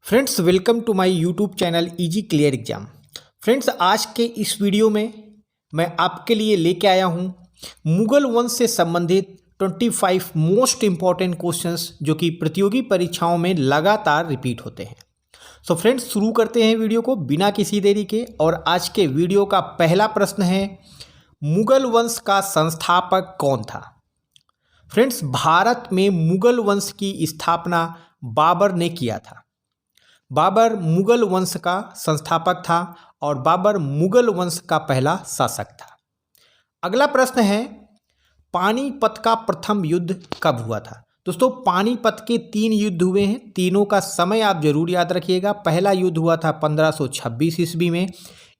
Friends welcome to my YouTube channel easy clear exam. Friends आज के इस video में मैं आपके लिए लेके आया हूँ मुगल वंश से संबंधित 25 मोस्ट इम्पॉर्टेंट क्वेश्चंस जो कि प्रतियोगी परीक्षाओं में लगातार रिपीट होते हैं। सो फ्रेंड्स शुरू करते हैं वीडियो को बिना किसी देरी के। और आज के वीडियो का पहला प्रश्न है, मुगल वंश का संस्थापक कौन था? फ्रेंड्स भारत में मुगल वंश की स्थापना बाबर ने किया था। बाबर मुगल वंश का संस्थापक था और बाबर मुगल वंश का पहला शासक था। अगला प्रश्न है, पानीपत का प्रथम युद्ध कब हुआ था? दोस्तों पानीपत के 3 युद्ध हुए हैं, तीनों का समय आप जरूर याद रखिएगा। पहला युद्ध हुआ था 1526 ईस्वी में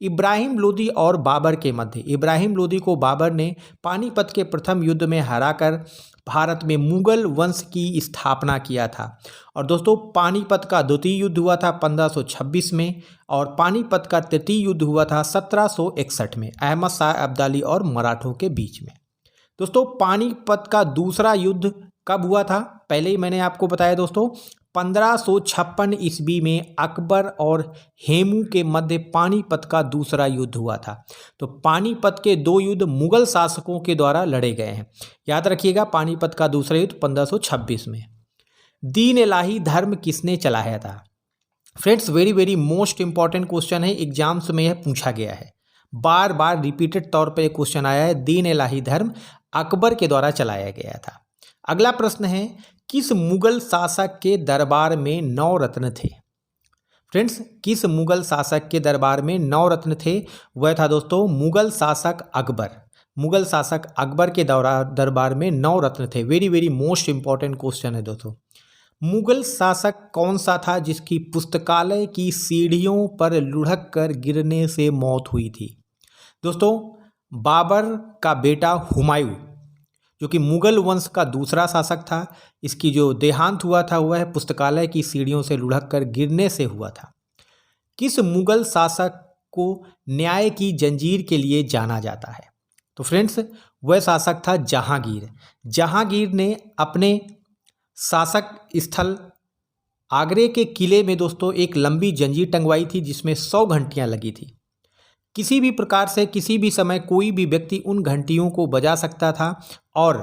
इब्राहिम लोदी और बाबर के मध्य। इब्राहिम लोदी को बाबर ने पानीपत के प्रथम युद्ध में हराकर भारत में मुगल वंश की स्थापना किया था। और दोस्तों पानीपत का द्वितीय युद्ध हुआ था 1526 में और पानीपत का तृतीय युद्ध हुआ था 1761 में अहमद शाह अब्दाली और मराठों के बीच में। दोस्तों पानीपत का दूसरा युद्ध कब हुआ था? पहले ही मैंने आपको बताया दोस्तों, 1556 ईस्वी में अकबर और हेमू के मध्य पानीपत का दूसरा युद्ध हुआ था। तो पानीपत के 2 युद्ध मुगल शासकों के द्वारा लड़े गए हैं, याद रखिएगा। पानीपत का दूसरा युद्ध 1526 में। दीन इलाही धर्म किसने चलाया था? Friends very most important question है, एग्जाम्स में यह पूछा गया है, बार बार रिपीटेड तौर पर क्वेश्चन आया है। दीन इलाही धर्म अकबर के द्वारा चलाया गया था। अगला प्रश्न है, किस मुगल शासक के दरबार में 9 रत्न थे? फ्रेंड्स किस मुगल शासक के दरबार में 9 रत्न थे? वह था दोस्तों मुगल शासक अकबर। मुगल शासक अकबर के दरबार में 9 रत्न थे। वेरी मोस्ट इंपॉर्टेंट क्वेश्चन है दोस्तों। मुगल शासक कौन सा था जिसकी पुस्तकालय की सीढ़ियों पर लुढ़क कर गिरने से मौत हुई थी? दोस्तों बाबर का बेटा हुमायूं, जो कि मुगल वंश का दूसरा शासक था, इसकी जो देहांत हुआ था वह पुस्तकालय की सीढ़ियों से लुढ़क कर गिरने से हुआ था। किस मुगल शासक को न्याय की जंजीर के लिए जाना जाता है? तो फ्रेंड्स वह शासक था जहांगीर। जहांगीर ने अपने शासक स्थल आगरे के किले में दोस्तों एक लंबी जंजीर टंगवाई थी जिसमें 100 घंटियां लगी थी। किसी भी प्रकार से किसी भी समय कोई भी व्यक्ति उन घंटियों को बजा सकता था और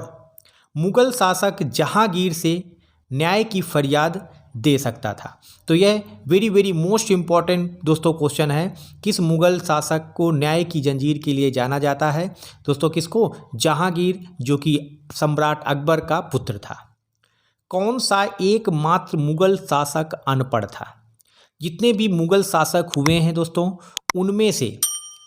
मुगल शासक जहांगीर से न्याय की फरियाद दे सकता था। तो यह वेरी मोस्ट इम्पॉर्टेंट दोस्तों क्वेश्चन है, किस मुगल शासक को न्याय की जंजीर के लिए जाना जाता है? दोस्तों किसको? जहांगीर, जो कि सम्राट अकबर का पुत्र था। कौन सा एकमात्र मुगल शासक अनपढ़ था? जितने भी मुगल शासक हुए हैं दोस्तों उनमें से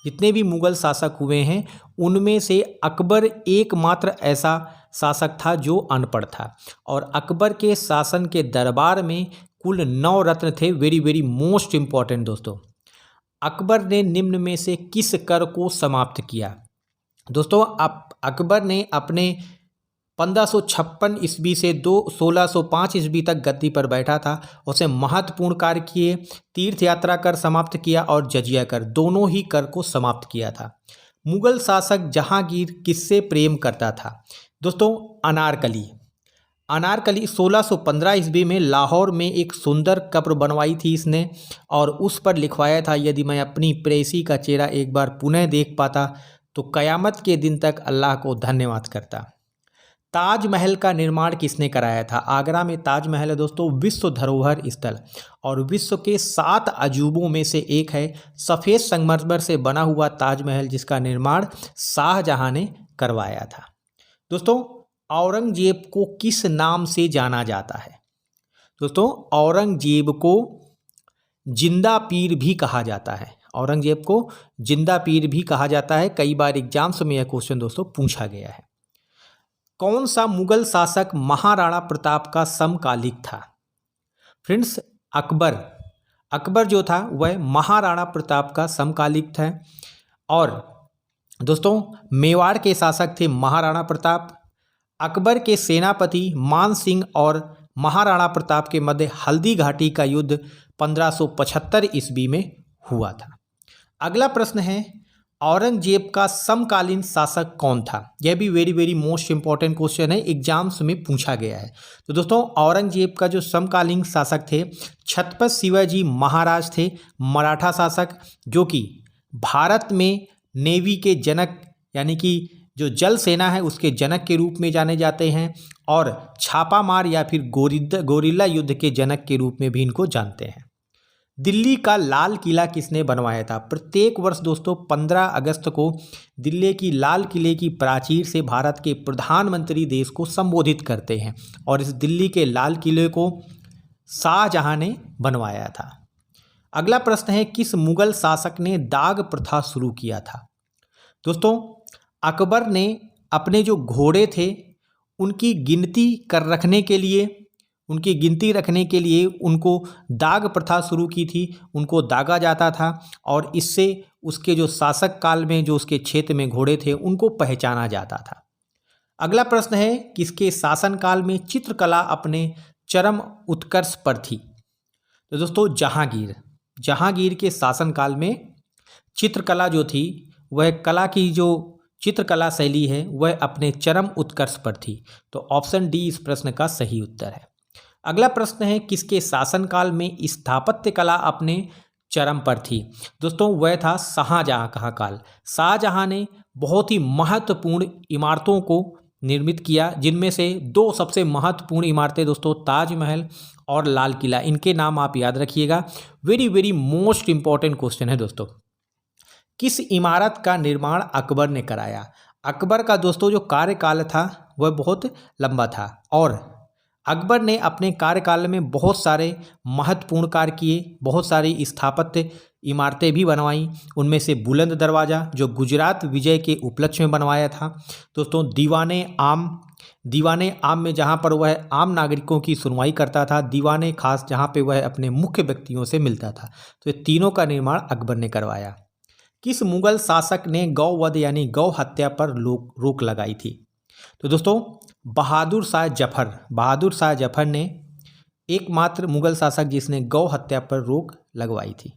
जितने भी मुगल शासक हुए हैं उनमें से अकबर एकमात्र ऐसा शासक था जो अनपढ़ था। और अकबर के शासन के दरबार में कुल 9 रत्न थे। वेरी मोस्ट इम्पॉर्टेंट दोस्तों। अकबर ने निम्न में से किस कर को समाप्त किया? दोस्तों अकबर ने अपने 1556 ईस्वी से 1605 ईस्वी तक गद्दी पर बैठा था। उसे महत्वपूर्ण कार्य किए, तीर्थ यात्रा कर समाप्त किया और जजिया कर, दोनों ही कर को समाप्त किया था। मुगल शासक जहांगीर किससे प्रेम करता था? दोस्तों अनारकली। 1615 ईस्वी में लाहौर में एक सुंदर कब्र बनवाई थी इसने और उस पर लिखवाया था, यदि मैं अपनी प्रेयसी का चेहरा एक बार पुनः देख पाता तो कयामत के दिन तक अल्लाह को धन्यवाद करता। ताजमहल का निर्माण किसने कराया था? आगरा में ताजमहल है दोस्तों विश्व धरोहर स्थल और विश्व के 7 अजूबों में से एक है। सफ़ेद संगमरमर से बना हुआ ताजमहल जिसका निर्माण शाहजहां ने करवाया था। दोस्तों औरंगजेब को किस नाम से जाना जाता है? दोस्तों औरंगजेब को जिंदा पीर भी कहा जाता है। औरंगजेब को जिंदा पीर भी कहा जाता है। कई बार एग्जाम्स में यह क्वेश्चन दोस्तों पूछा गया है। कौन सा मुगल शासक महाराणा प्रताप का समकालिक था? फ्रेंड्स अकबर जो था वह महाराणा प्रताप का समकालिक था। और दोस्तों मेवाड़ के शासक थे महाराणा प्रताप। अकबर के सेनापति मान सिंह और महाराणा प्रताप के मध्य हल्दी घाटी का युद्ध 1575 ईस्वी में हुआ था। अगला प्रश्न है, औरंगजेब का समकालीन शासक कौन था? यह भी very very most important question है, एग्जाम्स में पूछा गया है। तो दोस्तों औरंगजेब का जो समकालीन शासक थे छत्रपति शिवाजी महाराज थे, मराठा शासक, जो कि भारत में नेवी के जनक यानी कि जो जल सेना है उसके जनक के रूप में जाने जाते हैं और छापामार या फिर गोरिल्ला युद्ध के जनक के रूप में भी इनको जानते हैं। दिल्ली का लाल किला किसने बनवाया था? प्रत्येक वर्ष दोस्तों 15 अगस्त को दिल्ली की लाल किले की प्राचीर से भारत के प्रधानमंत्री देश को संबोधित करते हैं और इस दिल्ली के लाल किले को शाहजहां ने बनवाया था। अगला प्रश्न है, किस मुगल शासक ने दाग प्रथा शुरू किया था? दोस्तों अकबर ने अपने जो घोड़े थे उनकी गिनती रखने के लिए उनको दाग प्रथा शुरू की थी, उनको दागा जाता था और इससे उसके जो शासक काल में जो उसके क्षेत्र में घोड़े थे उनको पहचाना जाता था। अगला प्रश्न है, किसके शासनकाल में चित्रकला अपने चरम उत्कर्ष पर थी? तो दोस्तों जहांगीर के शासनकाल में चित्रकला जो थी वह कला की जो चित्रकला शैली है वह अपने चरम उत्कर्ष पर थी। तो ऑप्शन डी इस प्रश्न का सही उत्तर है। अगला प्रश्न है, किसके शासनकाल में स्थापत्य कला अपने चरम पर थी? दोस्तों वह था शाहजहां का काल। शाहजहां ने बहुत ही महत्वपूर्ण इमारतों को निर्मित किया, जिनमें से दो सबसे महत्वपूर्ण इमारतें दोस्तों ताजमहल और लाल किला, इनके नाम आप याद रखिएगा। Very very most important question है दोस्तों। किस इमारत का निर्माण अकबर ने कराया? अकबर का दोस्तों जो कार्यकाल था वह बहुत लंबा था और अकबर ने अपने कार्यकाल में बहुत सारे महत्वपूर्ण कार्य किए, बहुत सारी स्थापत्य इमारतें भी बनवाई। उनमें से बुलंद दरवाज़ा जो गुजरात विजय के उपलक्ष्य में बनवाया था। दोस्तों दीवाने आम में जहाँ पर वह आम नागरिकों की सुनवाई करता था, दीवाने खास जहाँ पे वह अपने मुख्य व्यक्तियों से मिलता था। तो ये तीनों का निर्माण अकबर ने करवाया। किस मुगल शासक ने गौवध यानी गौ हत्या पर रोक लगाई थी? तो दोस्तों बहादुर शाह जफर ने एकमात्र मुगल शासक जिसने गौ हत्या पर रोक लगवाई थी।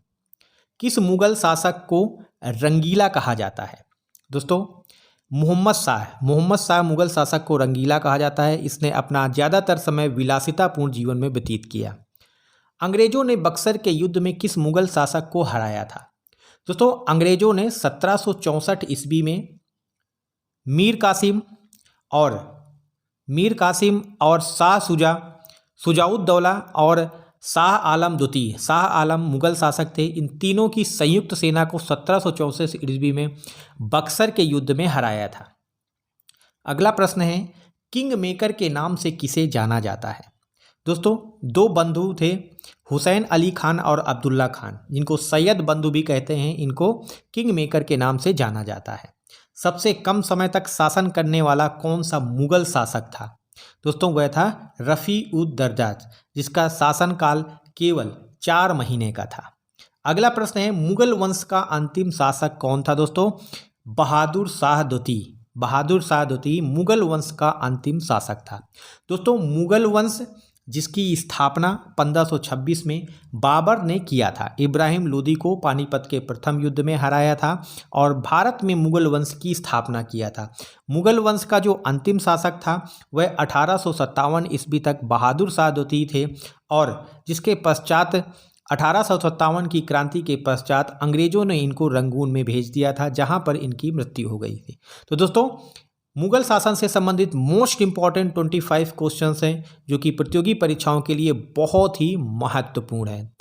किस मुगल शासक को रंगीला कहा जाता है? दोस्तों मोहम्मद शाह मुगल शासक को रंगीला कहा जाता है। इसने अपना ज़्यादातर समय विलासितापूर्ण जीवन में व्यतीत किया। अंग्रेजों ने बक्सर के युद्ध में किस मुगल शासक को हराया था? दोस्तों अंग्रेजों ने 1764 ईस्वी में मीर कासिम और शाह सुजाउद्दौला और शाह आलम मुगल शासक थे। इन तीनों की संयुक्त सेना को 1764 ईस्वी में बक्सर के युद्ध में हराया था। अगला प्रश्न है, किंग मेकर के नाम से किसे जाना जाता है? दोस्तों दो बंधु थे, हुसैन अली खान और अब्दुल्ला खान, जिनको सैयद बंधु भी कहते हैं। इनको किंग मेकर के नाम से जाना जाता है। सबसे कम समय तक शासन करने वाला कौन सा मुगल शासक था? दोस्तों वह था रफ़ी-उद-दरजाज, जिसका शासनकाल केवल 4 महीने का था। अगला प्रश्न है, मुगल वंश का अंतिम शासक कौन था? दोस्तों बहादुर शाह द्वितीय मुगल वंश का अंतिम शासक था। दोस्तों मुगल वंश जिसकी स्थापना 1526 में बाबर ने किया था। इब्राहिम लोदी को पानीपत के प्रथम युद्ध में हराया था और भारत में मुगल वंश की स्थापना किया था। मुगल वंश का जो अंतिम शासक था वह 1857 ईस्वी तक बहादुर शाह द्वितीय थे और जिसके पश्चात 1857 की क्रांति के पश्चात अंग्रेजों ने इनको रंगून में भेज दिया था, जहां पर इनकी मृत्यु हो गई थी। तो दोस्तों मुगल शासन से संबंधित मोस्ट इंपॉर्टेंट 25 क्वेश्चंस हैं जो कि प्रतियोगी परीक्षाओं के लिए बहुत ही महत्वपूर्ण है।